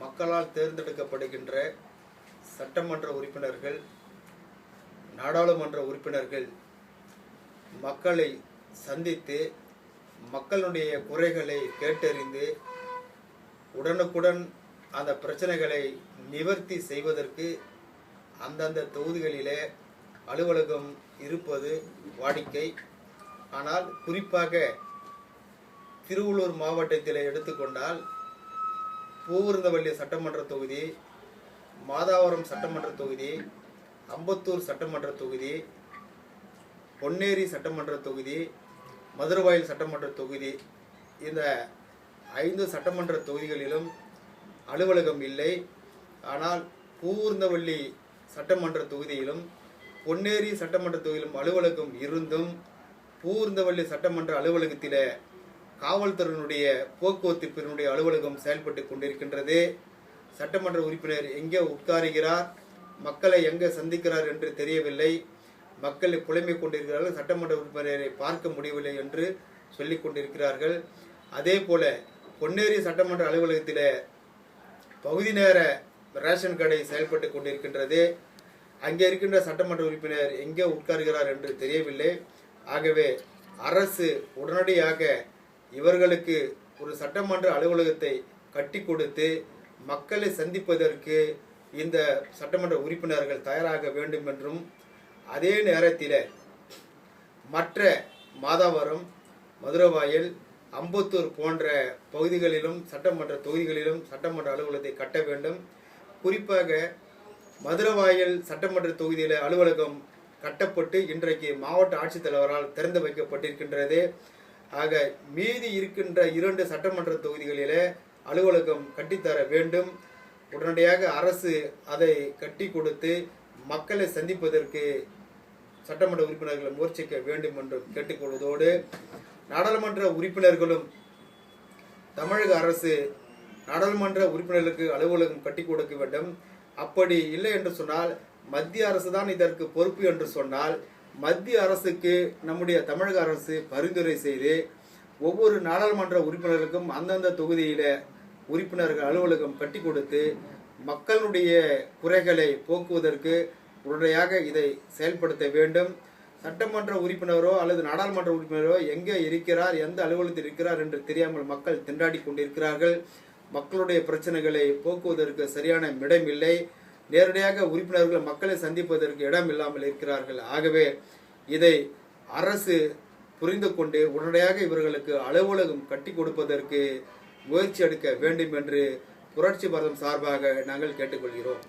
மக்களால் தேர்ந்தெடுக்கப்படுகின்ற சட்டமன்ற உறுப்பினர்கள், நாடாளுமன்ற உறுப்பினர்கள் மக்களை சந்தித்து மக்களுடைய குறைகளை கேட்டறிந்து உடனுக்குடன் அந்த பிரச்சனைகளை நிவர்த்தி செய்வதற்கு அந்தந்த தொகுதிகளிலே அலுவலகம் இருப்பது வாடிக்கை. ஆனால் குறிப்பாக திருவள்ளூர் மாவட்டத்தில் எடுத்துக்கொண்டால் பூவிருந்தவல்லி சட்டமன்ற தொகுதி, மாதாவரம் சட்டமன்ற தொகுதி, அம்பத்தூர் சட்டமன்ற தொகுதி, பொன்னேரி சட்டமன்ற தொகுதி, மதுரவாயல் சட்டமன்ற தொகுதி, இந்த 5 சட்டமன்ற தொகுதிகளிலும் அலுவலகம் இல்லை. ஆனால் பூவிருந்தவல்லி சட்டமன்ற தொகுதியிலும் பொன்னேரி சட்டமன்ற தொகுதியிலும் அலுவலகம் இருந்தும் பூவிருந்தவல்லி சட்டமன்ற அலுவலகத்தில் காவல்துறையினுடைய போக்குவரத்து பிரிவினுடைய அலுவலகம் செயல்பட்டு கொண்டிருக்கின்றது. சட்டமன்ற உறுப்பினர் எங்கே உட்காருகிறார், மக்களை எங்கே சந்திக்கிறார் என்று தெரியவில்லை. மக்களை புலமை கொண்டிருக்கிறார்கள், சட்டமன்ற உறுப்பினரை பார்க்க முடியவில்லை என்று சொல்லிக் கொண்டிருக்கிறார்கள். அதே போல பொன்னேரி சட்டமன்ற அலுவலகத்தில் பகுதி நேர ரேஷன் கடை செயல்பட்டு கொண்டிருக்கின்றது. அங்கே இருக்கின்ற சட்டமன்ற உறுப்பினர் எங்கே உட்காருகிறார் என்று தெரியவில்லை. ஆகவே அரசு உடனடியாக இவர்களுக்கு ஒரு சட்டமன்ற அலுவலகத்தை கட்டி கொடுத்து மக்களை சந்திப்பதற்கு இந்த சட்டமன்ற உறுப்பினர்கள் தயாராக வேண்டும் என்றும், அதே நேரத்தில் மற்ற மாதாவரம், மதுரவாயல், அம்பத்தூர் போன்ற பகுதிகளிலும் சட்டமன்ற தொகுதிகளிலும் சட்டமன்ற அலுவலகத்தை கட்ட வேண்டும். குறிப்பாக மதுரவாயல் சட்டமன்ற தொகுதியில் அலுவலகம் கட்டப்பட்டு இன்றைக்கு மாவட்ட ஆட்சித்தலைவரால் திறந்து வைக்கப்பட்டிருக்கின்றது. ஆக மீதி இருக்கின்ற 2 சட்டமன்ற தொகுதிகளிலே அலுவலகம் கட்டித்தர வேண்டும். உடனடியாக அரசு அதை கட்டி கொடுத்து மக்களை சந்திப்பதற்கு சட்டமன்ற உறுப்பினர்கள் முயற்சிக்க வேண்டும் என்று கேட்டுக்கொள்வதோடு, நாடாளுமன்ற உறுப்பினர்களும் தமிழக அரசு நாடாளுமன்ற உறுப்பினர்களுக்கு அலுவலகம் கட்டி கொடுக்க வேண்டும். அப்படி இல்லை என்று சொன்னால் மத்திய அரசு தான் இதற்கு பொறுப்பு என்று சொன்னால் மத்திய அரசுக்கு நம்முடைய தமிழக அரசு பரிந்துரை செய்து ஒவ்வொரு நாடாளுமன்ற உறுப்பினருக்கும் அந்தந்த தொகுதியில உறுப்பினர்கள் அலுவலகம் கட்டி கொடுத்து மக்களுடைய குறைகளை போக்குவதற்கு உடனடியாக இதை செயல்படுத்த வேண்டும். சட்டமன்ற உறுப்பினரோ அல்லது நாடாளுமன்ற உறுப்பினரோ எங்கே இருக்கிறார், எந்த அலுவலகத்தில் இருக்கிறார் என்று தெரியாமல் மக்கள் திண்டாடி கொண்டிருக்கிறார்கள். மக்களுடைய பிரச்சனைகளை போக்குவதற்கு சரியான இடம் இல்லை. நேரடியாக உறுப்பினர்கள் மக்களை சந்திப்பதற்கு இடம் இல்லாமல் இருக்கிறார்கள். ஆகவே இதை அரசு புரிந்து கொண்டு உடனடியாக இவர்களுக்கு அலுவலகம் கட்டி கொடுப்பதற்கு முயற்சி எடுக்க வேண்டும் என்று புரட்சி பாரதம் சார்பாக நாங்கள் கேட்டுக்கொள்கிறோம்.